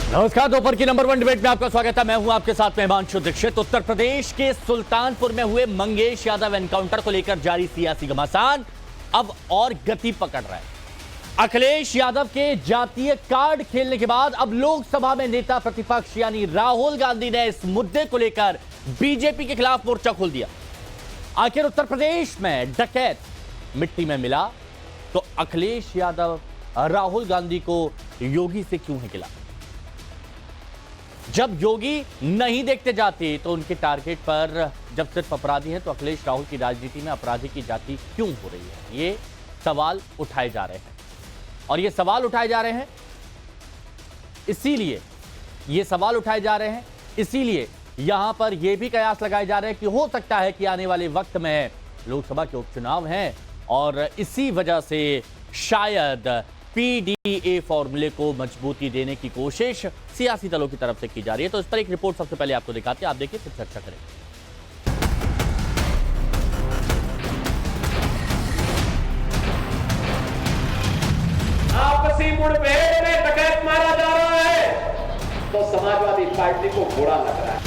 नमस्कार, दोपहर की नंबर 1 डिबेट में आपका स्वागत है। मैं हूं आपके साथ में हिमांशु दीक्षित। उत्तर प्रदेश के सुल्तानपुर में हुए मंगेश यादव एनकाउंटर को लेकर जारी सियासी घमासान अब और गति पकड़ रहा है। अखिलेश यादव के जातीय कार्ड खेलने के बाद अब लोकसभा में नेता प्रतिपक्ष यानी राहुल गांधी ने इस मुद्दे को लेकर बीजेपी के खिलाफ मोर्चा खोल दिया। आखिर उत्तर प्रदेश में डकैत मिट्टी में मिला तो अखिलेश यादव राहुल गांधी को योगी से क्यों है गिला? जब योगी नहीं देखते जाते तो उनके टारगेट पर जब सिर्फ अपराधी हैं तो अखिलेश राहुल की राजनीति में अपराधी की जाति क्यों हो रही है? ये सवाल उठाए जा रहे हैं और ये सवाल उठाए जा रहे हैं इसीलिए यहां पर यह भी कयास लगाए जा रहे हैं कि हो सकता है कि आने वाले वक्त में लोकसभा के उपचुनाव हैं और इसी वजह से शायद पीडीए फॉर्मूले को मजबूती देने की कोशिश सियासी दलों की तरफ से की जा रही है। तो इस पर एक रिपोर्ट सबसे पहले आपको दिखाते हैं, आप देखिए फिर चर्चा करें। आपसी मुठभेड़ में डकैत मारा जा रहा है तो समाजवादी पार्टी को बुरा लग रहा है।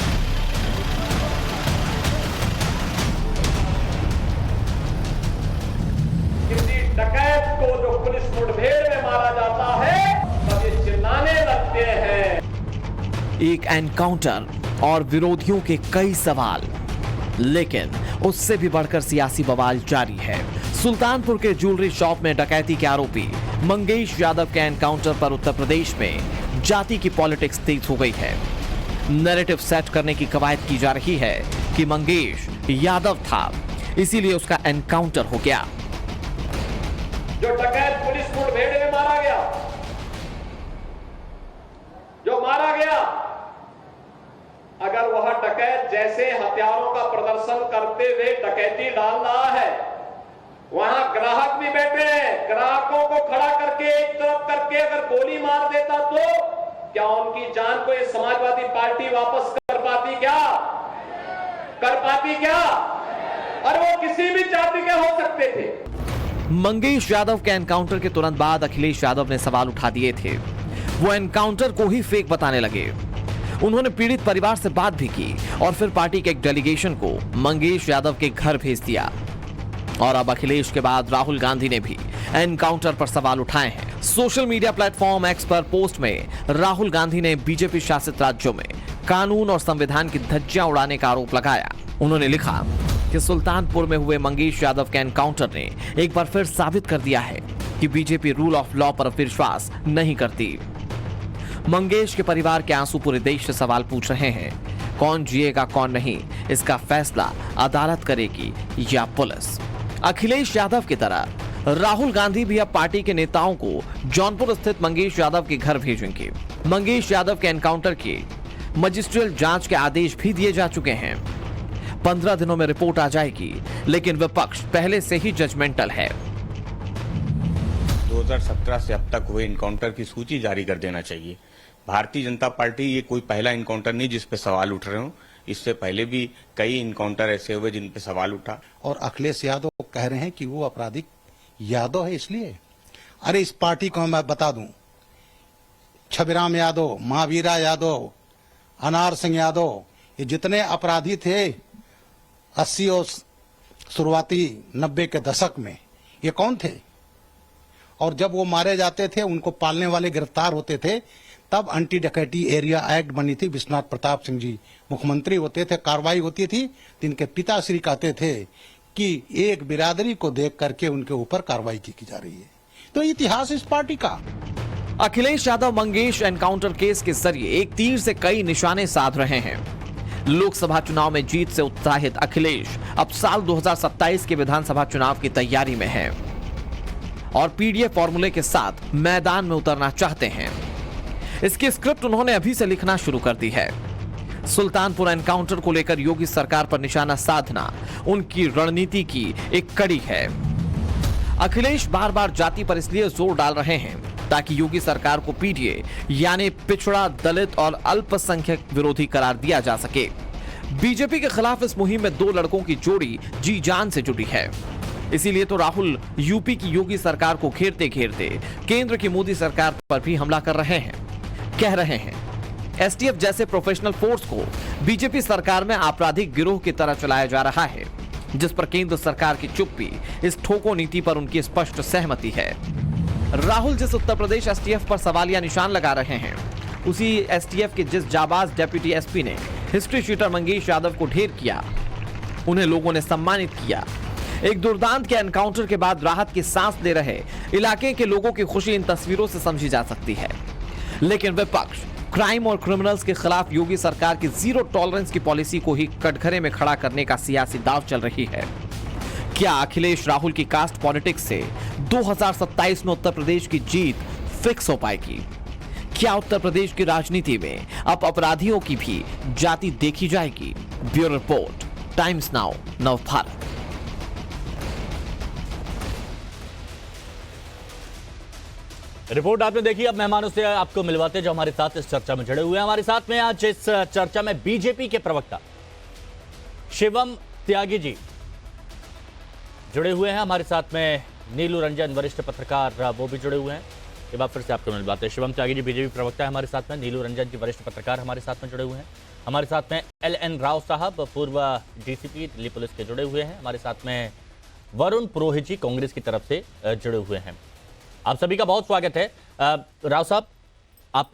किसी डकैत को जो पुलिस मुठभेड़ में मारा जाता है तब ये चिल्लाने लगते हैं। एक एनकाउंटर और विरोधियों के कई सवाल, लेकिन उससे भी बढ़कर सियासी बवाल जारी है। सुल्तानपुर के ज्वेलरी शॉप में डकैती के आरोपी मंगेश यादव के एनकाउंटर पर उत्तर प्रदेश में जाति की पॉलिटिक्स तेज हो गई है। नैरेटिव सेट करने की कवायद की जा रही है कि मंगेश यादव था, इसीलिए उसका एनकाउंटर हो गया। जो डकैत पुलिस मुठभेड़ में मारा गया, अगर वह डकैत जैसे हथियारों का प्रदर्शन करते हुए डकैती डाल रहा है, वहां ग्राहक भी बैठे हैं, ग्राहकों को खड़ा करके एक तरफ करके अगर गोली मार देता तो क्या उनकी जान को ये समाजवादी पार्टी वापस कर पाती क्या? और वो किसी भी जाति के हो सकते थे। मंगेश यादव के एनकाउंटर के तुरंत बाद अखिलेश यादव ने सवाल उठा दिए थे। वो एनकाउंटर को ही फेक बताने लगे। उन्होंने पीड़ित परिवार से बात भी की और फिर पार्टी के एक डेलीगेशन को मंगेश यादव के घर भेज दिया। और अब अखिलेश के बाद राहुल गांधी ने भी एनकाउंटर पर सवाल उठाए हैं। सोशल मीडिया प्लेटफॉर्म एक्स पर पोस्ट में राहुल गांधी ने बीजेपी शासित राज्यों में कानून और संविधान की धज्जियां उड़ाने का आरोप लगाया। उन्होंने लिखा कि सुल्तानपुर में हुए मंगेश यादव के एनकाउंटर ने एक बार फिर साबित कर दिया है कि बीजेपी रूल ऑफ लॉ पर विश्वास नहीं करती। मंगेश के परिवार के आंसू पूरे देश से सवाल पूछ रहे हैं, कौन जिएगा कौन नहीं, इसका फैसला अदालत करेगी या पुलिस। अखिलेश यादव की तरह राहुल गांधी भी अब पार्टी के नेताओं को जौनपुर स्थित मंगेश यादव के घर भेजेंगे। मंगेश यादव के एनकाउंटर की मजिस्ट्रियल जांच के आदेश भी दिए जा चुके हैं। 15 दिनों में रिपोर्ट आ जाएगी, लेकिन विपक्ष पहले से ही जजमेंटल है। 2017 से अब तक हुए इनकाउंटर की सूची जारी कर देना चाहिए। भारतीय जनता पार्टी ये कोई पहला इनकाउंटर नहीं जिस पे सवाल उठ रहे हो। इससे पहले भी कई इनकाउंटर ऐसे हुए जिन पे सवाल उठा। और अखिलेश यादव कह रहे हैं कि वो आपराधिक यादव है इसलिए। अरे इस पार्टी को मैं बता दूं, छबिराम यादव, महावीरा यादव, अनार सिंह यादव, ये जितने अपराधी थे 80 और शुरुआती 90 के दशक में, ये कौन थे? और जब वो मारे जाते थे, उनको पालने वाले गिरफ्तार होते थे, तब एंटी डकैती एरिया एक्ट बनी थी। विश्वनाथ प्रताप सिंह जी मुख्यमंत्री होते थे, कार्रवाई होती थी। इनके पिताश्री कहते थे कि एक बिरादरी को देख करके उनके ऊपर कार्रवाई की जा रही है। तो इतिहास इस पार्टी का। अखिलेश यादव मंगेश एनकाउंटर केस के जरिए एक तीर से कई निशाने साध रहे हैं। लोकसभा चुनाव में जीत से उत्साहित अखिलेश अब साल 2027 के विधानसभा चुनाव की तैयारी में हैं और पीडीए फॉर्मूले के साथ मैदान में उतरना चाहते हैं। इसकी स्क्रिप्ट उन्होंने अभी से लिखना शुरू कर दी है। सुल्तानपुर एनकाउंटर को लेकर योगी सरकार पर निशाना साधना उनकी रणनीति की एक कड़ी है। अखिलेश बार बार जाति पर इसलिए जोर डाल रहे हैं ताकि योगी सरकार को पीडीए यानी पिछड़ा, दलित और अल्पसंख्यक विरोधी करार दिया जा सके। बीजेपी के खिलाफ इस मुहिम में 2 लड़कों की जोड़ी जी जान से जुड़ी है। इसीलिए तो राहुल यूपी की योगी सरकार को घेरते घेरते केंद्र की मोदी सरकार पर भी हमला कर रहे हैं। कह रहे हैं एसटीएफ जैसे प्रोफेशनल फोर्स को बीजेपी सरकार में आपराधिक गिरोह की तरह चलाया जा रहा है, जिस पर केंद्र सरकार की चुप्पी, इस ठोको नीति पर उनकी स्पष्ट सहमति है। राहुल जिस उत्तर प्रदेश एसटीएफ पर सवालिया निशान लगा रहे हैं, उसी एसटीएफ के जिस जाबाज डेप्यूटी एसपी ने हिस्ट्री शीटर मंगेश यादव को ढेर किया, उन्हें लोगों ने सम्मानित किया। एक दुर्दांत के एनकाउंटर के बाद राहत की सांस ले रहे इलाके के लोगों की खुशी इन तस्वीरों से समझी जा सकती है। लेकिन विपक्ष क्राइम और क्रिमिनल्स के खिलाफ योगी सरकार की जीरो टॉलरेंस की पॉलिसी को ही कटघरे में खड़ा करने का सियासी दांव चल रही है। क्या अखिलेश राहुल की कास्ट पॉलिटिक्स से 2027 में उत्तर प्रदेश की जीत फिक्स हो पाएगी? क्या उत्तर प्रदेश की राजनीति में अब अपराधियों की भी जाति देखी जाएगी? Bureau report, times now, Navbharat. Report आपने देखी। अब मेहमानों से आपको मिलवाते जो हमारे साथ इस चर्चा में जुड़े हुए हैं। हमारे साथ में आज इस चर्चा में बीजेपी के प्रवक्ता शिवम त्यागी जी जुड़े हुए हैं। हमारे साथ में नीलू रंजन वरिष्ठ पत्रकार, वो भी जुड़े हुए हैं। एक बार फिर से आपको मिलवाते हैं। शिवम त्यागी जी बीजेपी प्रवक्ता है हमारे साथ में, नीलू रंजन जी वरिष्ठ पत्रकार हमारे साथ में जुड़े हुए हैं। हमारे साथ में LN राव साहब पूर्व डीसीपी दिल्ली पुलिस के जुड़े हुए हैं। हमारे साथ में वरुण पुरोहित जी कांग्रेस की तरफ से जुड़े हुए हैं। आप सभी का बहुत स्वागत है। राव साहब, आप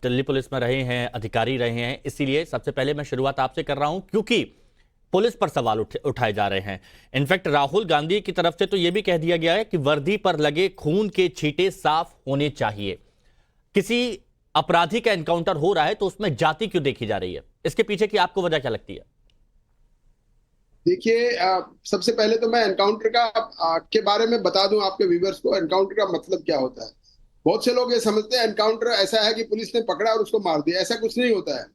दिल्ली पुलिस में रहे हैं, अधिकारी रहे हैं, इसीलिए सबसे पहले मैं शुरुआत आपसे कर रहा हूं क्योंकि पुलिस पर सवाल उठाए जा रहे हैं। इनफैक्ट राहुल गांधी की तरफ से तो यह भी कह दिया गया है कि वर्दी पर लगे खून के छींटे साफ होने चाहिए। किसी अपराधी का एनकाउंटर हो रहा है तो उसमें जाति क्यों देखी जा रही है? इसके पीछे की आपको वजह क्या लगती है? देखिए, सबसे पहले तो मैं एनकाउंटर के बारे में बता दूं आपके व्यूअर्स को। एनकाउंटर का मतलब क्या होता है? बहुत से लोग ये समझते हैं एनकाउंटर ऐसा है कि पुलिस ने पकड़ा और उसको मार दिया। ऐसा कुछ नहीं होता है।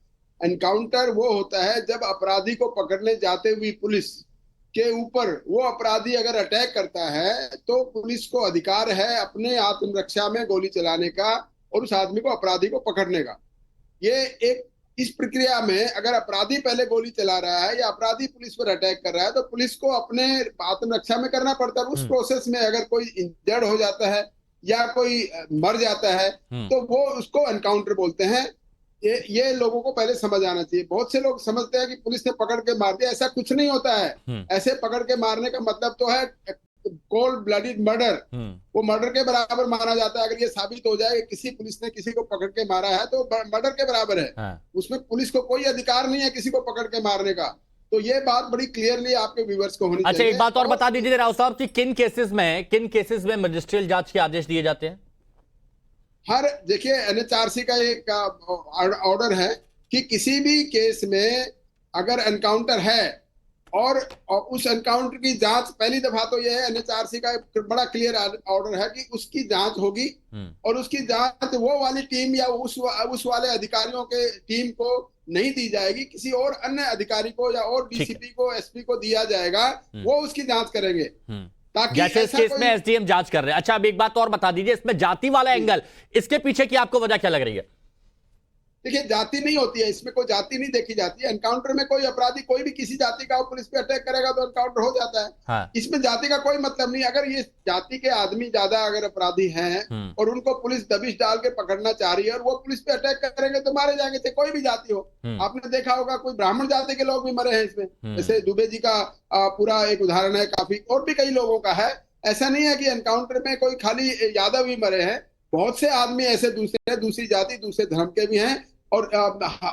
एनकाउंटर वो होता है जब अपराधी को पकड़ने जाते हुए पुलिस के ऊपर वो अपराधी अगर अटैक करता है तो पुलिस को अधिकार है अपने आत्मरक्षा में गोली चलाने का और उस आदमी को, अपराधी को पकड़ने का। ये एक इस प्रक्रिया में अगर अपराधी पहले गोली चला रहा है या अपराधी पुलिस पर अटैक कर रहा है तो पुलिस को अपने आत्मरक्षा में करना पड़ता है। उस प्रोसेस में अगर कोई इंजर्ड हो जाता है या कोई मर जाता है तो वो उसको एनकाउंटर बोलते हैं। ये लोगों को पहले समझ आना चाहिए। बहुत से लोग समझते हैं कि पुलिस ने पकड़ के मार दिया, ऐसा कुछ नहीं होता है। ऐसे पकड़ के मारने का मतलब तो है कोल्ड ब्लडेड मर्डर, वो मर्डर के बराबर माना जाता है। अगर ये साबित हो जाए कि किसी पुलिस ने किसी को पकड़ के मारा है तो मर्डर के बराबर है। हाँ। उसमें पुलिस को कोई अधिकार नहीं है किसी को पकड़ के मारने का। तो ये बात बड़ी क्लियरली आपके व्यूअर्स को होनी चाहिए। अच्छा, एक बात और बता दीजिए राव साहब कि किन केसेस में मजिस्ट्रियल जांच के आदेश दिए जाते हैं? देखिए, NHRC का एक ऑर्डर है कि किसी भी केस में अगर एनकाउंटर है और उस एनकाउंटर की जांच, पहली दफा तो यह है NHRC का एक बड़ा क्लियर ऑर्डर है कि उसकी जांच होगी और उसकी जांच वो वाली टीम या उस वाले अधिकारियों के टीम को नहीं दी जाएगी, किसी और अन्य अधिकारी को या और DCP को, SP को दिया जाएगा। वो उसकी जांच करेंगे जैसे इस केस में SDM जांच कर रहे हैं। अच्छा, अब एक बात और बता दीजिए, इसमें जाति वाला एंगल, इसके पीछे की आपको वजह क्या लग रही है? देखिए, जाति नहीं होती है, इसमें कोई जाति नहीं देखी जाती है। एनकाउंटर में कोई अपराधी कोई भी किसी जाति का पुलिस पे अटैक करेगा तो एनकाउंटर हो जाता है। हाँ। इसमें जाति का कोई मतलब नहीं। अगर ये जाति के आदमी ज्यादा अगर अपराधी हैं और उनको पुलिस दबिश डाल के पकड़ना चाह रही है और वो पुलिस पे अटैक करेंगे तो मारे जाएंगे, चाहे कोई भी जाति हो। आपने देखा होगा कोई ब्राह्मण जाति के लोग भी मरे हैं इसमें। जैसे दुबे जी का पूरा एक उदाहरण है, काफी और भी कई लोगों का है। ऐसा नहीं है कि एनकाउंटर में कोई खाली यादव ही मरे हैं। बहुत से आदमी ऐसे दूसरी जाति, दूसरे धर्म के भी हैं और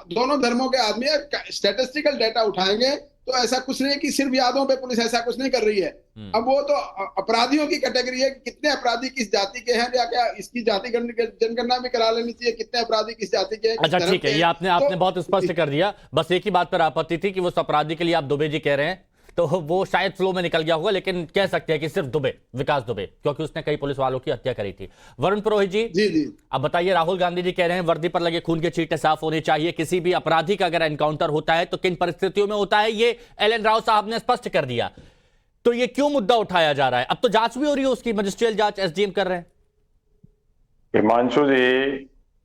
दोनों धर्मों के आदमी। स्टैटिस्टिकल डाटा उठाएंगे तो ऐसा कुछ नहीं कि सिर्फ यादवों पे पुलिस ऐसा कुछ नहीं कर रही है। अब वो तो अपराधियों की कैटेगरी है, कितने अपराधी किस जाति के हैं या क्या इसकी जाति जनगणना भी करा लेनी चाहिए, कितने अपराधी किस जाति के हैं। अच्छा, ठीक है, ये आपने बहुत स्पष्ट कर दिया। बस एक ही बात पर आपत्ति थी कि वो अपराधी के लिए आप दुबे जी कह रहे हैं तो वो शायद फ्लो में निकल गया होगा, लेकिन कह सकते हैं कि सिर्फ दुबे, विकास दुबे, क्योंकि उसने कई पुलिस वालों की हत्या करी थी। वरुण पुरोहित जी, अब बताइए, राहुल गांधी जी कह रहे हैं वर्दी पर लगे खून के छींटे साफ होने चाहिए। किसी भी अपराधी का अगर एनकाउंटर होता है तो किन परिस्थितियों में होता है, ये LN राव साहब ने स्पष्ट कर दिया। तो ये क्यों मुद्दा उठाया जा रहा है? अब तो जांच भी हो रही है उसकी, मजिस्ट्रियल जांच SDM कर रहे हैं। हिमांशु जी,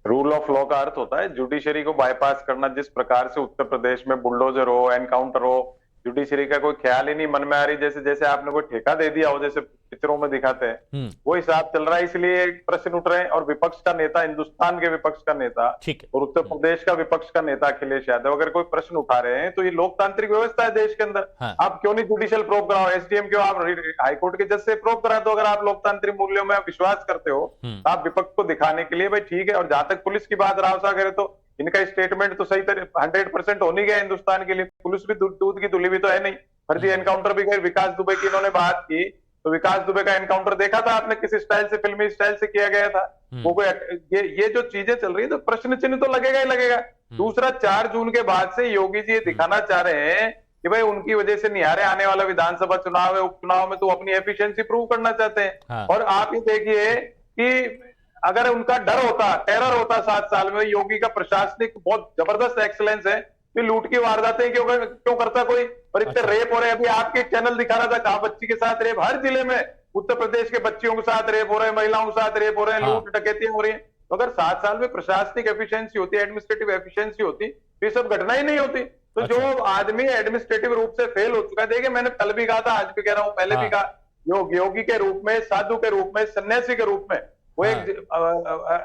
रूल ऑफ लॉ का अर्थ होता है जुडिशरी को बाईपास करना। जिस प्रकार से उत्तर प्रदेश में बुलडोजर हो, एनकाउंटर हो, जुडिशरी का कोई ख्याल ही नहीं मन में आ रही, जैसे जैसे आपने कोई ठेका दे दिया हो, जैसे पिक्चरों में दिखाते हैं वो हिसाब चल रहा है। इसलिए प्रश्न उठ रहे हैं और विपक्ष का नेता, हिंदुस्तान के विपक्ष का नेता ठीक है। और उत्तर प्रदेश का विपक्ष का नेता अखिलेश यादव अगर कोई प्रश्न उठा रहे हैं तो ये लोकतांत्रिक व्यवस्था है देश के अंदर। हाँ। आप क्यों नहीं जुडिशियल प्रोब कराओ, एसडीएम क्यों आप हाईकोर्ट के जज से प्रोब करा दो। अगर आप लोकतांत्रिक मूल्यों में आप विश्वास करते हो तो आप विपक्ष को दिखाने के लिए भाई ठीक है। और जहां तक पुलिस की बात राव साहब करे तो इनका स्टेटमेंट तो सही तरह 100% हो नहीं गया हिंदुस्तान के लिए। पुलिस भी दूध की धुली भी तो है नहीं। फर्जी एनकाउंटर भी गए, विकास दुबे की इन्होंने बात की तो विकास दुबे का एनकाउंटर देखा था आपने, किस स्टाइल से, फिल्मी स्टाइल से किया गया था। वो कोई ये जो चीजें चल रही है तो प्रश्न चिन्ह तो लगेगा ही लगेगा। दूसरा, 4 जून के बाद से योगी जी ये दिखाना चाह रहे हैं कि भाई उनकी वजह से नहीं आ रहे, आने वाला विधानसभा चुनाव है, उपचुनाव में तो अपनी एफिशिएंसी प्रूव करना चाहते हैं। हाँ। और आप ये देखिए कि अगर उनका डर होता, टेरर होता 7 साल में, योगी का प्रशासनिक बहुत जबरदस्त एक्सीलेंस है, कि लूट की वारदातें क्यों करता कोई, और इतने रेप हो रहे। अभी आपके चैनल दिखा रहा था, कहा बच्ची के साथ रेप, हर जिले में उत्तर प्रदेश के बच्चियों के साथ रेप हो रहे हैं, महिलाओं के साथ रेप हो रहे हैं, लूट डकैतियां हो रही हैं। तो अगर 7 साल में प्रशासनिक एफिशिएंसी होती, एडमिनिस्ट्रेटिव एफिशिएंसी होती तो ये सब घटना ही नहीं होती। तो जो आदमी एडमिनिस्ट्रेटिव रूप से फेल हो चुका है, देखिए मैंने कल भी कहा था, आज भी कह रहा हूं, पहले भी कहा, योगी के रूप में, साधु के रूप में, सन्यासी के रूप में वो एक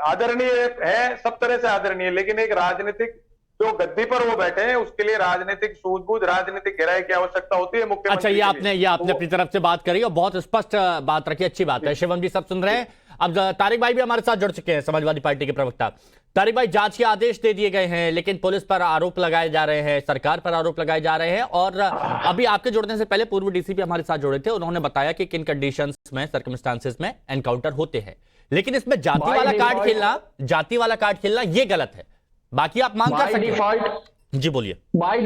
आदरणीय है, सब तरह से आदरणीय, लेकिन एक राजनीतिक जो गद्दी पर वो बैठे हैं उसके लिए राजनीतिक सूझबूझ, राजनीतिक गहराई की आवश्यकता होती है मुख्यमंत्री। अच्छा, ये आपने अपनी तरफ से बात करी और बहुत स्पष्ट बात रखी, अच्छी बात है। शिवम जी सब सुन रहे हैं। अब तारिक भाई भी हमारे साथ जुड़ चुके हैं, समाजवादी पार्टी के प्रवक्ता। तारिक भाई, जांच के आदेश दे दिए गए हैं लेकिन पुलिस पर आरोप लगाए जा रहे हैं, सरकार पर आरोप लगाए जा रहे हैं, और अभी आपके जुड़ने से पहले पूर्व डीसीपी हमारे साथ जुड़े थे, उन्होंने बताया कि किन कंडीशंस में, सर्कमस्टांसेस में एनकाउंटर होते हैं। लेकिन इसमें जाति वाला कार्ड खेलना ये गलत है। बाकी आप मांग कर सकते हैं। जी बोलिए। बाय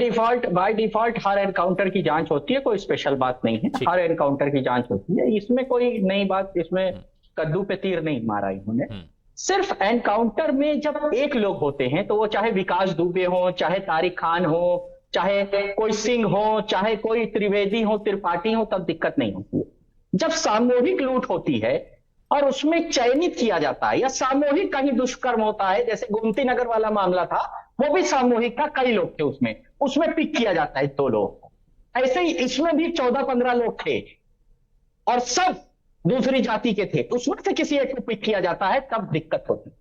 डिफॉल्ट हर एनकाउंटर की जांच होती है, कोई स्पेशल बात नहीं है, हर एनकाउंटर की जांच होती है, इसमें कोई नई बात, इसमें कद्दू पे तीर नहीं मारा इन्होंने। सिर्फ एनकाउंटर में जब एक लोग होते हैं तो वो चाहे विकास दुबे हो, चाहे तारिक खान हो, चाहे कोई सिंह हो, चाहे कोई त्रिवेदी हो, त्रिपाठी हो, तब दिक्कत नहीं होती है। जब सामूहिक लूट होती है और उसमें चयनित किया जाता है, या सामूहिक कहीं दुष्कर्म होता है, जैसे गोमती नगर वाला मामला था, वो भी सामूहिक था, कई लोग थे उसमें पिक किया जाता है 2 लोग। ऐसे ही इसमें भी 14-15 लोग थे और सब दूसरी जाति के थे, उसमें से किसी एक को पिक किया जाता है, तब दिक्कत होती है।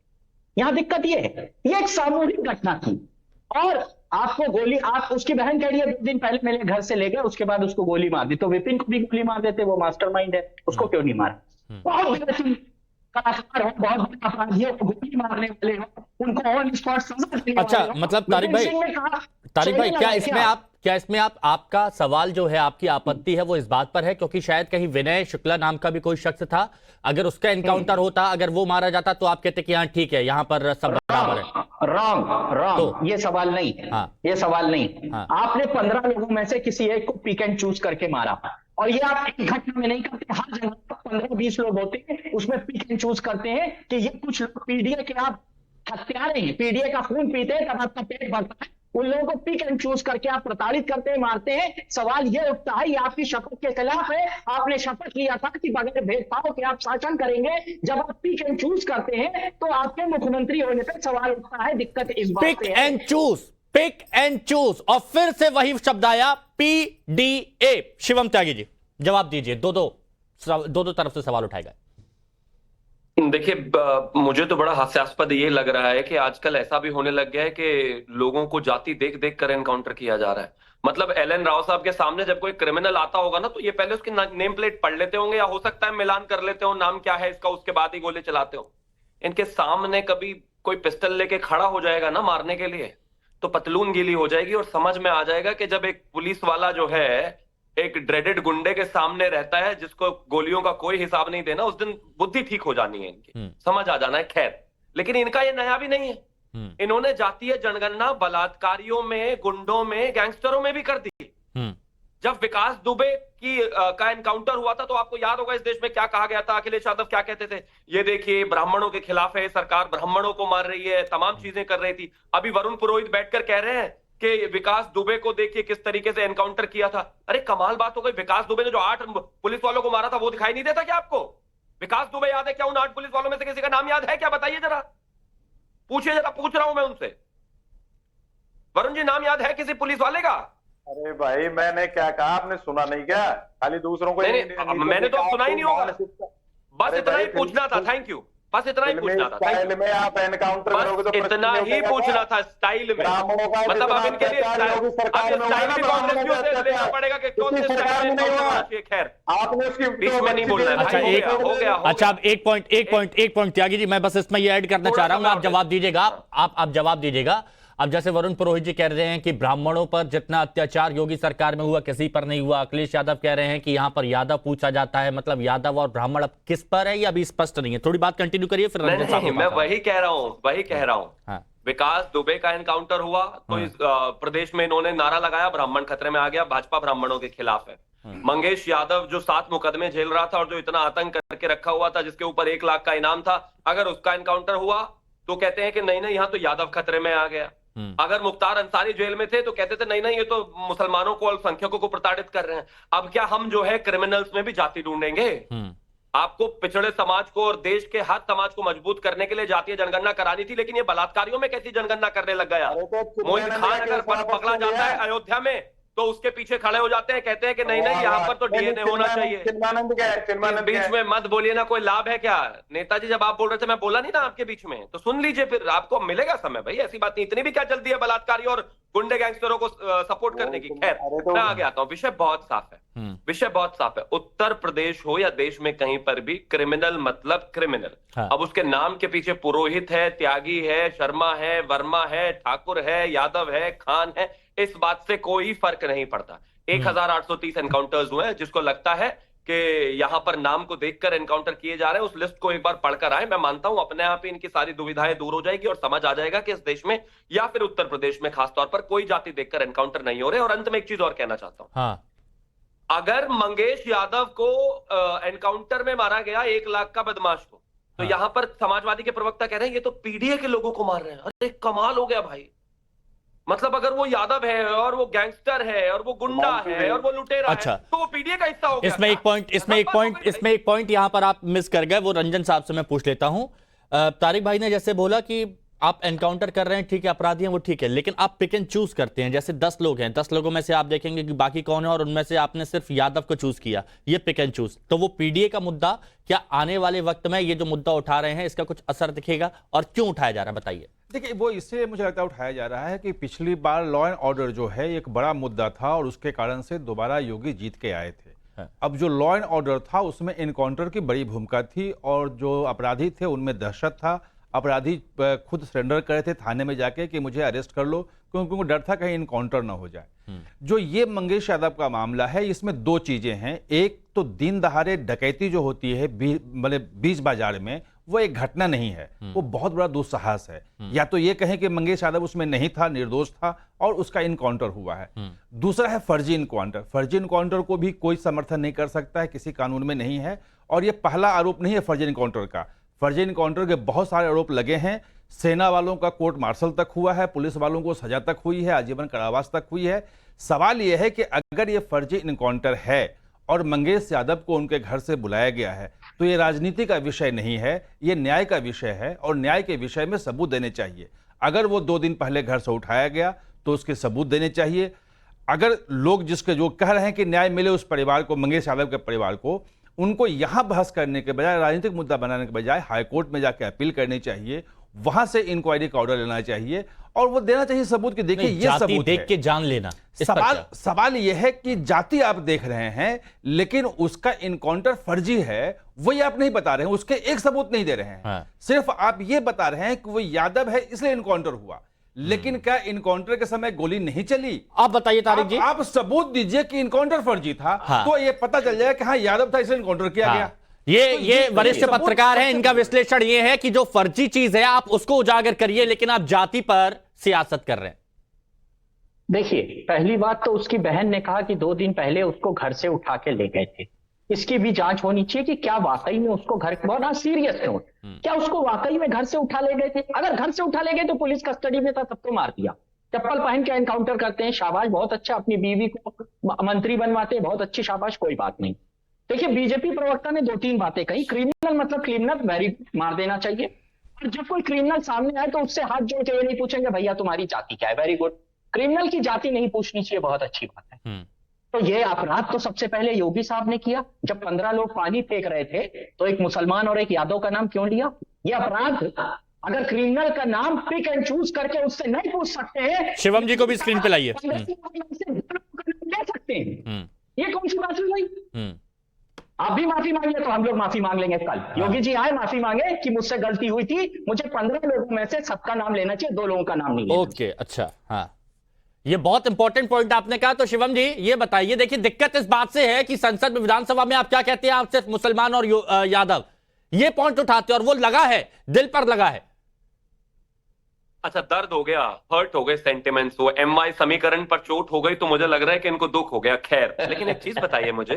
यहां दिक्कत ये है, ये एक सामूहिक घटना थी और आपको गोली, आप उसकी बहन कह रही है 2 दिन पहले मेरे घर से ले गए, उसके बाद उसको गोली मार दी, तो विपिन को भी गोली मार देते, वो मास्टरमाइंड है, उसको क्यों नहीं मारा? बहुत बड़े कलाकार हो, बहुत बड़े अपराधियों को गोली मारने वाले हो, उनको ऑन स्पॉट सजा देने अच्छा, वाले हो। मतलब तारिक भाई क्या इसमें आपका सवाल जो है, आपकी आपत्ति है, वो इस बात पर है क्योंकि शायद कहीं विनय शुक्ला नाम का भी कोई शख्स था, अगर उसका एनकाउंटर होता, अगर वो मारा जाता तो आप कहते कि हाँ ठीक है, यहाँ पर सब बराबर है। रॉन्ग, तो ये सवाल नहीं है। ये सवाल नहीं है। आपने 15 लोगों में से किसी एक को पिक एंड चूज करके मारा, और ये आप एक घटना में नहीं करते, हर जगह 15-20 लोग होते हैं, उसमें पिक एंड चूज करते हैं कि ये कुछ लोग पीडीए के आप हत्यारे हैं, पीडीए का खून पीते हैं तब आपका पेट भरता है, उन लोगों को पिक एंड चूज करके आप प्रताड़ित करते हैं, मारते हैं। सवाल ये उठता है, ये आपकी शपथ के खिलाफ है। आपने शपथ लिया था कि बगैर भेदभाव के आप शासन करेंगे, जब आप पिक एंड चूज करते हैं तो आपके मुख्यमंत्री होने पर सवाल उठता है। दिक्कत इस बात पिक एंड चूज, और फिर से वही शब्द आया, पीडीए। शिवम त्यागी जी जवाब दीजिए, दो तरफ से सवाल उठाएगा। देखिए, मुझे तो बड़ा हास्यास्पद ये लग रहा है कि आजकल ऐसा भी होने लग गया है कि लोगों को जाति देख देख कर एनकाउंटर किया जा रहा है। मतलब एलएन राव साहब के सामने जब कोई क्रिमिनल आता होगा ना, तो ये पहले उसकी नेम प्लेट पढ़ लेते होंगे, या हो सकता है मिलान कर लेते हो, नाम क्या है इसका, उसके बाद ही गोली चलाते हो। इनके सामने कभी कोई पिस्टल लेके खड़ा हो जाएगा ना मारने के लिए, तो पतलून गीली हो जाएगी और समझ में आ जाएगा कि जब एक पुलिस वाला जो है एक ड्रेडेड गुंडे के सामने रहता है जिसको गोलियों का कोई हिसाब नहीं देना, उस दिन बुद्धि ठीक हो जानी है इनकी, समझ आ जाना है। खैर, लेकिन इनका ये नया भी नहीं है। इन्होंने जातीय जनगणना बलात्कारियों में, गुंडों में, गैंगस्टरों में भी कर दी। जब विकास दुबे का एनकाउंटर हुआ था तो आपको याद होगा इस देश में क्या कहा गया था, अखिलेश यादव क्या कहते थे, ये देखिए ब्राह्मणों के खिलाफ है सरकार, ब्राह्मणों को मार रही है, तमाम चीजें कर रही थी। अभी वरुण पुरोहित बैठकर कह रहे हैं कि विकास दुबे को देखिए किस तरीके से एनकाउंटर किया था। अरे कमाल बात हो गई, विकास दुबे ने जो 8 पुलिस वालों को मारा था वो दिखाई नहीं देता क्या आपको? विकास दुबे याद है क्या? उन 8 पुलिस वालों में से किसी का नाम याद है क्या? बताइए जरा, पूछिए जरा, पूछ रहा हूं मैं उनसे। वरुण जी, नाम याद है किसी पुलिस वाले का? अरे भाई मैंने क्या कहा, आपने सुना नहीं क्या? खाली दूसरों को नहीं, मैंने तो सुना ही नहीं होगा। बस इतना ही पूछना था, थैंक यू। बस इतना ही पूछना था, स्टाइल में आप एनकाउंटर करोगे तो इतना ही पूछना था, स्टाइल में। मतलब अब इनके लिए स्टाइल भी कांग्रेस लेना पड़ेगा कि कौन से स्टाइल में। खैर आपने उसकी बीच में नहीं बोलना है। अच्छा हो गया। अच्छा, अब एक पॉइंट त्यागी जी, मैं बस इसमें ये ऐड करना चाह रहा हूँ, आप जवाब दीजिएगा। आप जवाब दीजिएगा। अब जैसे वरुण पुरोहित जी कह रहे हैं कि ब्राह्मणों पर जितना अत्याचार योगी सरकार में हुआ किसी पर नहीं हुआ, अखिलेश यादव कह रहे हैं कि यहां पर यादव पूछा जाता है, मतलब यादव और ब्राह्मण अब किस पर है ये अभी स्पष्ट नहीं है। थोड़ी बात कंटिन्यू करिए फिर। नहीं, मैं वही कह रहा हूं। हाँ। विकास दुबे का एनकाउंटर हुआ तो इस प्रदेश में इन्होंने नारा लगाया ब्राह्मण खतरे में आ गया, भाजपा ब्राह्मणों के खिलाफ है। मंगेश यादव जो 7 मुकदमे झेल रहा था और जो इतना आतंक करके रखा हुआ था, जिसके ऊपर 1 लाख का इनाम था, अगर उसका एनकाउंटर हुआ तो कहते हैं कि नहीं यहाँ तो यादव खतरे में आ गया। अगर मुख्तार अंसारी जेल में थे तो कहते थे नहीं ये तो मुसलमानों को, अल्पसंख्यकों को प्रताड़ित कर रहे हैं। अब क्या हम जो है क्रिमिनल्स में भी जाति ढूंढेंगे? आपको पिछड़े समाज को और देश के हर समाज को मजबूत करने के लिए जातीय जनगणना करानी थी, लेकिन ये बलात्कारियों में कैसी जनगणना करने लग गया? मोहित खान अगर पकड़ा जाता है अयोध्या में तो उसके पीछे खड़े हो जाते हैं, कहते हैं कि नहीं यहाँ पर तो डीएनए होना चाहिए। बीच में मत बोलिए ना, कोई लाभ है क्या? नेताजी जब आप बोल रहे थे मैं बोला नहीं ना आपके बीच में, तो सुन लीजिए, फिर आपको मिलेगा समय। भाई ऐसी बात नहीं, इतनी भी क्या जल्दी है बलात्कारी और गुंडे गैंगस्टरों को सपोर्ट करने की। खैर मैं आगे आता हूँ। विषय बहुत साफ है, विषय बहुत साफ है। उत्तर प्रदेश हो या देश में कहीं पर भी क्रिमिनल मतलब क्रिमिनल। हाँ। अब उसके नाम के पीछे पुरोहित है, त्यागी है, शर्मा है, वर्मा है, ठाकुर है, यादव है, खान है, इस बात से कोई फर्क नहीं पड़ता। 1830 एनकाउंटर्स हुए हैं। जिसको लगता है कि यहां पर नाम को देखकर एनकाउंटर किए जा रहे हैं, उस लिस्ट को एक बार पढ़कर आए। मैं मानता हूं अपने आप ही इनकी सारी दुविधाएं दूर हो जाएगी और समझ आ जाएगा कि इस देश में या फिर उत्तर प्रदेश में खासतौर पर कोई जाति देखकर एनकाउंटर नहीं हो रहे। और अंत में एक चीज और कहना चाहता हूं। हाँ। अगर मंगेश यादव को एनकाउंटर में मारा गया 1 लाख का बदमाश को, तो यहां पर समाजवादी के प्रवक्ता कह रहे हैं ये तो पीडीए के लोगों को मार रहे हैं। अरे कमाल हो गया भाई। मतलब अगर वो यादव है और वो गैंगस्टर है और वो गुंडा है और वो लुटेरा है तो वो पीडीए का हिस्सा हो गया। इसमें एक पॉइंट यहां पर आप मिस कर गए, वो रंजन साहब से मैं पूछ लेता हूं। तारिक भाई ने जैसे बोला कि आप एनकाउंटर कर रहे हैं, ठीक है, अपराधी हैं वो ठीक है, लेकिन आप पिक एंड चूज करते हैं। जैसे 10 लोग हैं, 10 लोगों में से आप देखेंगे कि बाकी कौन है और उनमें से आपने सिर्फ यादव को चूज किया, ये पिक एंड चूज। तो वो पीडीए का मुद्दा क्या आने वाले वक्त में ये जो मुद्दा उठा रहे हैं इसका कुछ असर दिखेगा और क्यों उठाया जा रहा है, बताइए। देखिए, वो इससे मुझे लगता है उठाया जा रहा है कि पिछली बार लॉ एंड ऑर्डर जो है एक बड़ा मुद्दा था और उसके कारण से दोबारा योगी जीत के आए थे। अब जो लॉ एंड ऑर्डर था उसमें एनकाउंटर की बड़ी भूमिका थी और जो अपराधी थे उनमें दहशत था। अपराधी खुद सरेंडर करे थे थाने में जाके कि मुझे अरेस्ट कर लो, क्योंकि उनको डर था कहीं इनकाउंटर ना हो जाए। जो ये मंगेश यादव का मामला है इसमें 2 चीजें हैं। एक तो दिन दहाड़े डकैती जो होती है मतलब बीच बाजार में, वो एक घटना नहीं है, वो बहुत बड़ा दुस्साहस है। या तो ये कहें कि मंगेश यादव उसमें नहीं था, निर्दोष था और उसका इनकाउंटर हुआ है। दूसरा है फर्जी इनकाउंटर। फर्जी इनकाउंटर को भी कोई समर्थन नहीं कर सकता है, किसी कानून में नहीं है। और ये पहला आरोप नहीं है फर्जी इनकाउंटर का। फर्जी इनकाउंटर के बहुत सारे आरोप लगे हैं। सेना वालों का कोर्ट मार्शल तक हुआ है, पुलिस वालों को सजा तक हुई है, आजीवन कारावास तक हुई है। सवाल यह है कि अगर ये फर्जी इनकाउंटर है और मंगेश यादव को उनके घर से बुलाया गया है तो ये राजनीति का विषय नहीं है, ये न्याय का विषय है और न्याय के विषय में सबूत देने चाहिए। अगर वो 2 दिन पहले घर से उठाया गया तो उसके सबूत देने चाहिए। अगर लोग जिसके जो कह रहे हैं कि न्याय मिले उस परिवार को, मंगेश यादव के परिवार को, उनको यहां बहस करने के बजाय, राजनीतिक मुद्दा बनाने के बजाय हाईकोर्ट में जाकर अपील करनी चाहिए, वहां से इंक्वायरी का ऑर्डर लेना चाहिए और वो देना चाहिए सबूत कि देखिए ये सबूत देख के जान लेना। सवाल यह है कि जाति आप देख रहे हैं लेकिन उसका इनकाउंटर फर्जी है, वही आप नहीं बता रहे हैं, उसके एक सबूत नहीं दे रहे हैं। हाँ। सिर्फ आप ये बता रहे हैं कि वो यादव है इसलिए इनकाउंटर हुआ, लेकिन क्या इनकाउंटर के समय गोली नहीं चली? आप बताइए तारिक जी। आप सबूत दीजिए कि इनकाउंटर फर्जी था। हाँ। तो ये पता चल जाएगा कि हाँ यादव था इसलिए इनकाउंटर किया गया। ये वरिष्ठ पत्रकार हैं, इनका विश्लेषण ये है कि जो फर्जी चीज है आप उसको उजागर करिए, लेकिन आप जाति पर सियासत कर रहे हैं। देखिए, पहली बात तो उसकी बहन ने कहा कि 2 दिन पहले उसको घर से उठा के ले गए थे। इसकी भी जांच होनी चाहिए कि क्या वाकई में उसको घर, बहुत सीरियस नोट, क्या उसको वाकई में घर से उठा ले गए थे? अगर घर से उठा ले गए तो पुलिस कस्टडी में था, सबको मार दिया। चप्पल पहन के एनकाउंटर करते हैं, शाबाश, बहुत अच्छा। अपनी बीवी को मंत्री बनवाते हैं, बहुत अच्छी, शाबाश, कोई बात नहीं। देखिए, बीजेपी प्रवक्ता ने 2-3 बातें कही। क्रिमिनल मतलब क्रिमिनल, वेरी मार देना चाहिए। और जब कोई क्रिमिनल सामने आए तो उससे हाथ जोड़ के ये नहीं पूछेंगे भैया तुम्हारी जाति क्या है, वेरी गुड, क्रिमिनल की जाति नहीं पूछनी चाहिए, बहुत अच्छी बात है। तो ये अपराध तो सबसे पहले योगी साहब ने किया। जब 15 लोग पानी फेंक रहे थे तो एक मुसलमान और एक यादव का नाम क्यों लिया? ये अपराध अगर क्रिमिनल का नाम पिक एंड चूज करके उससे नहीं पूछ सकते हैं, शिवम जी को भी स्क्रीन पे लाइए। ले सकते हैं, ये कौन सी बात हुई भाई? आप भी माफी मांगिए तो हम लोग माफी मांग लेंगे कल। योगी जी आए माफी मांगे कि मुझसे गलती हुई थी, मुझे 15 लोगों में से सबका नाम लेना चाहिए, 2 लोगों का नाम नहीं लेना। ओके, अच्छा, हाँ, ये बहुत इंपॉर्टेंट पॉइंट आपने कहा। तो शिवम जी ये बताइए, देखिए दिक्कत इस बात से है कि संसद में, विधानसभा में आप क्या कहते हैं, आप सिर्फ मुसलमान और यादव ये पॉइंट उठाते हैं और वो लगा है, दिल पर लगा है। अच्छा, दर्द हो गया, हर्ट हो गए सेंटिमेंट्स, वो एमवाई समीकरण पर चोट हो गई तो मुझे लग रहा है कि इनको दुख हो गया। खैर, लेकिन एक चीज बताइए मुझे,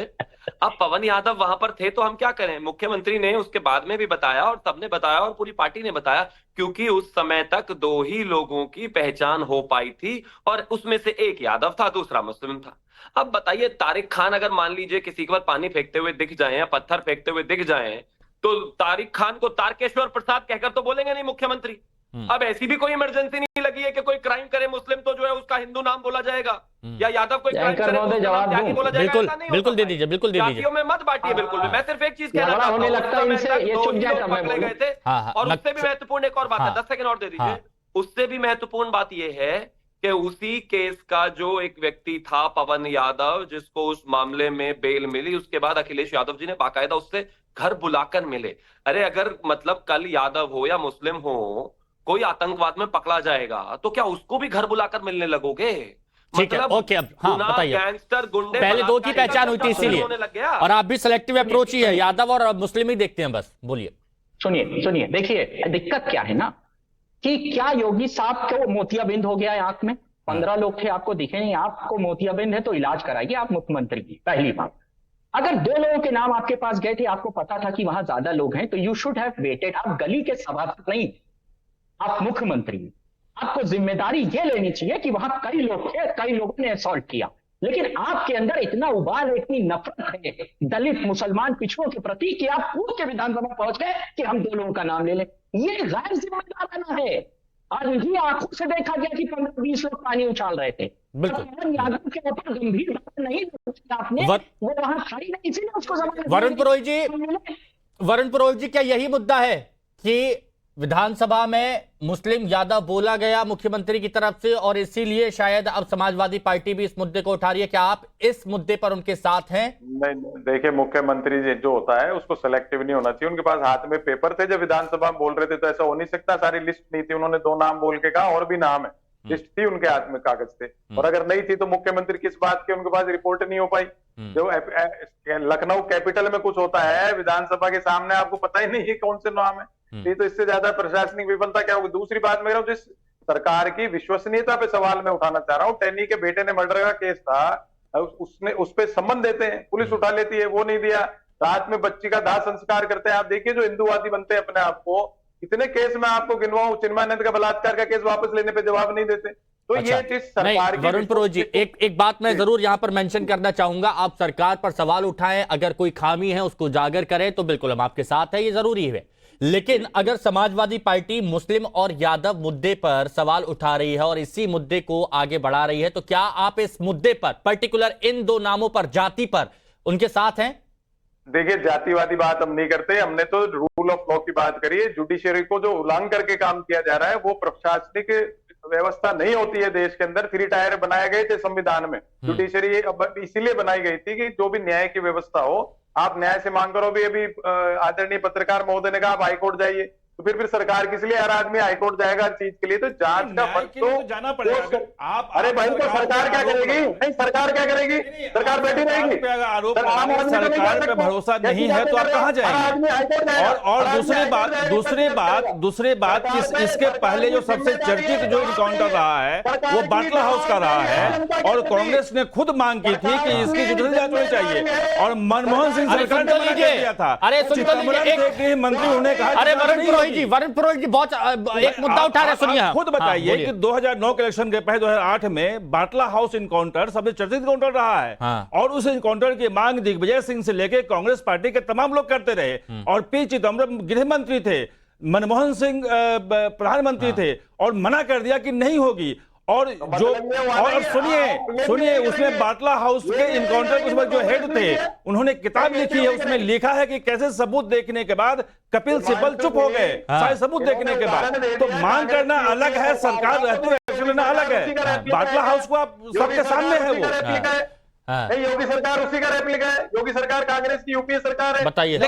अब पवन यादव वहां पर थे तो हम क्या करें? मुख्यमंत्री ने उसके बाद में भी बताया और सबने बताया और पूरी पार्टी ने बताया, क्योंकि उस समय तक 2 ही लोगों की पहचान हो पाई थी और उसमें से एक यादव था, दूसरा मुस्लिम था। अब बताइए, तारिक खान अगर मान लीजिए किसी के बाद पानी फेंकते हुए दिख जाए या पत्थर फेंकते हुए दिख जाए तो तारिक खान को तारकेश्वर प्रसाद कहकर तो बोलेंगे नहीं मुख्यमंत्री। अब ऐसी भी कोई इमरजेंसी नहीं लगी है कि कोई क्राइम करे मुस्लिम तो जो है उसका हिंदू नाम बोला जाएगा, या यादव कोई क्राइम करे त्यागी बोला जाएगा। बिल्कुल, बिल्कुल दे दीजिए, बिल्कुल दे दीजिए। जातियों में मत बांटिए बिल्कुल भी। मैं सिर्फ एक चीज कहना होने लगता है इनसे, ये चुप जाए तब मैं पकड़े गए थे। और उससे भी महत्वपूर्ण एक और बात है, 10 सेकंड और दे दीजिए। उससे भी महत्वपूर्ण बात यह है कि उसी केस का जो एक व्यक्ति था पवन यादव, जिसको उस मामले में बेल मिली, उसके बाद अखिलेश यादव जी ने बाकायदा उससे घर बुलाकर मिले। अरे अगर मतलब कल यादव हो या मुस्लिम हो, कोई आतंकवाद में पकड़ा जाएगा तो क्या उसको भी घर बुलाकर मिलने लगोगे? ठीक है, ओके, अब हाँ बताइए। गैंगस्टर गुंडे पहले 2 की पहचान हुई थी इसीलिए, और आप भी सिलेक्टिव अप्रोच ही है, यादव और मुस्लिम ही देखते हैं बस। बोलिए। सुनिए, देखिए दिक्कत क्या है ना, कि क्या योगी साहब को मोतियाबिंद हो गया है आंख में? 15 लोग थे, आपको दिखे नहीं, आपको मोतियाबिंद है तो इलाज कराइए आप मुख्यमंत्री की। पहली बात, अगर 2 लोगों के नाम आपके पास गए थे, आपको पता था कि वहां ज्यादा लोग हैं, तो यू शुड हैव वेटेड। आप गली के सभासद नहीं, आप मुख्यमंत्री, आपको जिम्मेदारी ये लेनी चाहिए कि वहां कई लोग थे, कई लोगों ने असॉल्ट किया, लेकिन आपके अंदर इतना उबाल है, इतनी नफरत है दलित मुसलमान पिछड़ों के प्रति कि आप पूर्व के विधानसभा पहुंच गए कि हम 2 लोगों का नाम ले लें। ये गैर जिम्मेदाराना है। और इन्हीं आंखों से देखा गया कि 15-20 लोग पानी उछाल रहे थे। बिल्कुल, यादव के ऊपर गंभीर बात नहीं आपने, वो वहां खड़ी नहीं, इसीलिए उसको वरुण पुरोहित जी, क्या यही मुद्दा है कि विधानसभा में मुस्लिम यादव बोला गया मुख्यमंत्री की तरफ से, और इसीलिए शायद अब समाजवादी पार्टी भी इस मुद्दे को उठा रही है? क्या आप इस मुद्दे पर उनके साथ हैं? नहीं, देखिए, मुख्यमंत्री जो होता है उसको सेलेक्टिव नहीं होना चाहिए। उनके पास हाथ में पेपर थे जब विधानसभा में बोल रहे थे, तो ऐसा हो नहीं सकता। सारी लिस्ट नहीं थी, उन्होंने 2 नाम बोल के कहा, और भी नाम है, लिस्ट थी उनके हाथ में, कागज थे। और अगर नहीं थी तो मुख्यमंत्री किस बात की उनके पास रिपोर्ट नहीं हो पाई? जो लखनऊ कैपिटल में कुछ होता है, विधानसभा के सामने आपको पता ही नहीं है कौन से नाम है। ये तो इससे ज्यादा प्रशासनिक विफलता क्या होगी? दूसरी बात मैं जिस सरकार की विश्वसनीयता पे सवाल मैं उठाना चाह रहा हूँ, टेनी के बेटे ने मर्डर का केस था, उसने उस पे संबंध देते हैं, पुलिस उठा लेती है, वो नहीं दिया। रात में बच्ची का दाह संस्कार करते हैं। आप देखिए, जो हिंदूवादी बनते हैं अपने आप को, इतने केस में आपको गिनवाऊं, चिन्मयानंद का बलात्कार का केस वापस लेने पे जवाब नहीं देते। तो अच्छा, ये चीज सरकार की। वरुण पुरोहित जी, एक बात मैं जरूर यहां पर मेंशन करना चाहूंगा। आप सरकार पर सवाल उठाएं, अगर कोई खामी है उसको उजागर करें, तो बिल्कुल हम आपके साथ हैं, ये जरूरी है। लेकिन अगर समाजवादी पार्टी मुस्लिम और यादव मुद्दे पर सवाल उठा रही है और इसी मुद्दे को आगे बढ़ा रही है, तो क्या आप इस मुद्दे पर, पर्टिकुलर इन 2 नामों पर, जाति पर, उनके साथ हैं? देखिए, जातिवादी बात हम नहीं करते, हमने तो रूल ऑफ लॉ की बात करी है। जुडिशरी को जो उल्लंघन करके काम किया जा रहा है, वो प्रशासनिक व्यवस्था नहीं होती है देश के अंदर। 3 टायर बनाए गए थे संविधान में, जुडिशरी इसीलिए बनाई गई थी कि जो भी न्याय की व्यवस्था हो, आप न्याय से मांग करो। भी अभी आदरणीय पत्रकार महोदय ने कहा आप हाईकोर्ट जाइए, तो फिर सरकार किस लिए हर आदमी हाईकोर्ट जाएगा हर चीज के लिए? तो जांच का फर्क तो जाना पड़ेगा। आप अरे भाई, तो सरकार क्या करेगी? नहीं, सरकार क्या करेगी? सरकार बैठी रहेगी। सरकार पे भरोसा नहीं है तो आप कहां जाएंगे? और दूसरी बात इसके पहले जो सबसे चर्चित जो इनकाउंटर रहा है वो बाटला हाउस का रहा है, और कांग्रेस ने खुद मांग की थी कि इसकी जुडिशरी जांच होनी चाहिए, और मनमोहन सिंह सरकार ने मना कर दिया था। अरे गृह मंत्री उन्होंने कहा, अरे वरुण पुरोहित जी बहुत एक मुद्दा उठा रहे, सुनिए। खुद बताइए कि 2009 के इलेक्शन के पहले 2008 में बाटला हाउस इनकाउंटर सबसे चर्चित इनकाउंटर रहा है, और उस इनकाउंटर की मांग दिग्विजय सिंह से लेकर कांग्रेस पार्टी के तमाम लोग करते रहे, और पी चिदम्बरम गृह मंत्री थे, मनमोहन सिंह प्रधानमंत्री थे, और मना कर दिया कि नहीं होगी। और जो और सुनिए उसमें बाटला हाउस के इनकाउंटर के जो हेड थे उन्होंने किताब लिखी है, उसमें लिखा है कि कैसे सबूत देखने के बाद कपिल सिब्बल चुप हो गए, सारे सबूत देखने के बाद। तो मांग करना अलग है, सरकार रहते हुए एक्शन लेना अलग है। बाटला हाउस को आप सबके सामने है वो। नहीं, योगी सरकार उसी का रेप्लिका है। योगी सरकार कांग्रेस की यूपीए सरकार है। बताइए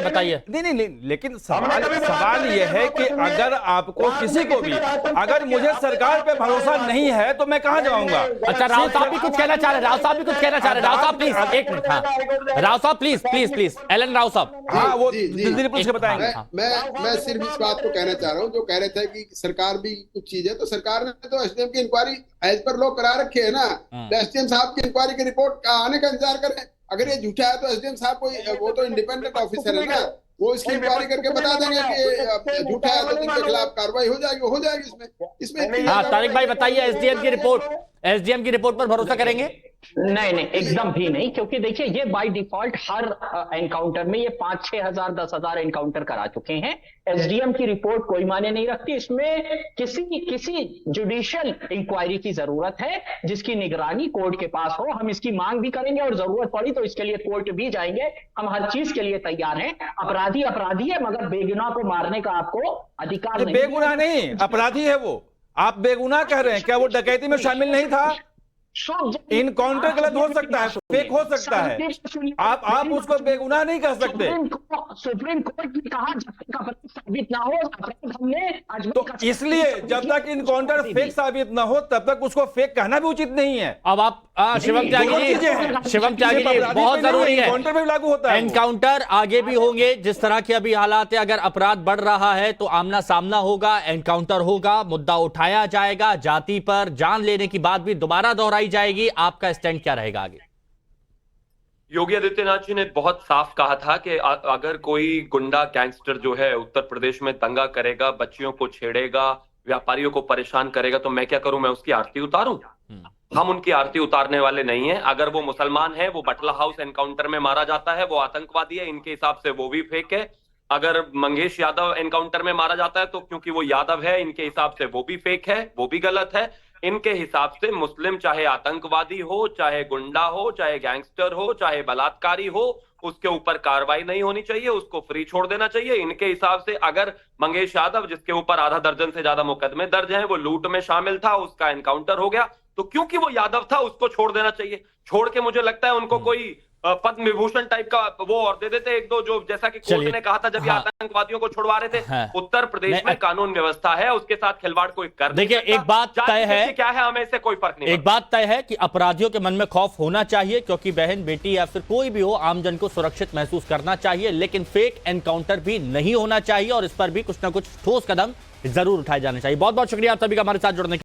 बताइए। नहीं, लेकिन सवाल यह है कि अगर आपको किसी को भी, अगर मुझे सरकार पे भरोसा नहीं है तो मैं कहां जाऊंगा? अच्छा, राव साहब भी कुछ कहना चाह रहे हैं। राव साहब प्लीज एक मिनट। हाँ, राव साहब प्लीज एलन राव साहब। हाँ, वो दिल्ली पुलिस के बताएंगे। मैं सिर्फ इस बात को कहना चाह रहा हूँ, जो कह रहे थे कि सरकार भी कुछ चीज है, तो सरकार ने तो एसडीएम की इंक्वायरी एज पर लॉ करा रखे है ना। एसडीएम साहब की इंक्वायरी की रिपोर्ट आने का इंतजार करें। अगर ये झूठा है तो एसडीएम साहब कोई, वो तो इंडिपेंडेंट ऑफिसर है ना, वो इसकी इंक्वायरी करके बता देंगे कि झूठा है तो जिनके खिलाफ कार्रवाई हो जाएगी इसमें। हाँ, तारिक भाई बताइए, एसडीएम की रिपोर्ट पर भरोसा करेंगे? नहीं, एकदम भी नहीं, क्योंकि देखिए ये बाय डिफॉल्ट हर एनकाउंटर में ये 5-6 हजार 10 हजार एनकाउंटर करा चुके हैं। एसडीएम की रिपोर्ट कोई मायने नहीं रखती। इसमें किसी जुडिशियल इंक्वायरी की जरूरत है, जिसकी निगरानी कोर्ट के पास हो। हम इसकी मांग भी करेंगे और जरूरत पड़ी तो इसके लिए कोर्ट भी जाएंगे। हम हर चीज के लिए तैयार हैं। अपराधी है, मगर बेगुनाह को मारने का आपको अधिकार नहीं। बेगुनाह नहीं, अपराधी है वो। आप बेगुनाह कह रहे हैं, क्या वो डकैती में शामिल नहीं था? इनकाउंटर गलत हो सकता है, फेक हो सकता है, आप उसको बेगुनाह नहीं कह सकते। सुप्रीम कोर्ट ने कहा जब तक अपराध साबित ना हो, हमने तो इसलिए जब तक इनकाउंटर फेक साबित ना हो तब तक उसको फेक कहना भी उचित नहीं है। अब आप शिवम त्यागी जी, बहुत जरूरी है, एनकाउंटर में लागू होता है। एनकाउंटर आगे भी होंगे। जिस तरह के अभी हालात है, अगर अपराध बढ़ रहा है तो आमना सामना होगा, एनकाउंटर होगा, मुद्दा उठाया जाएगा, जाति पर जान लेने की बात भी दोबारा दोहराई जाएगी। आपका स्टैंड क्या रहेगा आगे? योगी आदित्यनाथ जी ने बहुत साफ कहा था कि अगर कोई गुंडा गैंगस्टर जो है उत्तर प्रदेश में दंगा करेगा, बच्चियों को छेड़ेगा, व्यापारियों को परेशान करेगा, तो मैं क्या करूं? मैं उसकी आरती उतारूं? हम उनकी आरती उतारने वाले नहीं हैं। अगर वो मुसलमान है, वो बटला हाउस एनकाउंटर में मारा जाता है, वो आतंकवादी है, इनके हिसाब से वो भी फेक है। अगर मंगेश यादव एनकाउंटर में मारा जाता है तो क्योंकि वो यादव है, इनके हिसाब से वो भी फेक है, वो भी गलत है। इनके हिसाब से मुस्लिम चाहे आतंकवादी हो, चाहे गुंडा हो, चाहे गैंगस्टर हो, चाहे बलात्कारी हो, उसके ऊपर कार्रवाई नहीं होनी चाहिए, उसको फ्री छोड़ देना चाहिए। इनके हिसाब से अगर मंगेश यादव, जिसके ऊपर आधा दर्जन से ज्यादा मुकदमे दर्ज हैं, वो लूट में शामिल था, उसका एनकाउंटर हो गया, तो क्योंकि वो यादव था उसको छोड़ देना चाहिए। छोड़ के मुझे लगता है उनको कोई पद्म विभूषण टाइप का वो और दे देते एक दो, जो जैसा कि कोर्ट ने कहा था जब ये आतंकवादियों को छुड़वा रहे थे। उत्तर प्रदेश में कानून व्यवस्था है, उसके साथ खिलवाड़ कोई कर नहीं सकता। एक बात तय है, क्या है, हमें इससे कोई फर्क नहीं। एक बात तय है कि अपराधियों के मन में खौफ होना चाहिए, क्योंकि बहन बेटी या फिर कोई भी हो, आमजन को सुरक्षित महसूस करना चाहिए। लेकिन फेक एनकाउंटर भी नहीं होना चाहिए और इस पर भी कुछ ना कुछ ठोस कदम जरूर उठाए जाने चाहिए। बहुत बहुत शुक्रिया आप सभी का हमारे साथ जुड़ने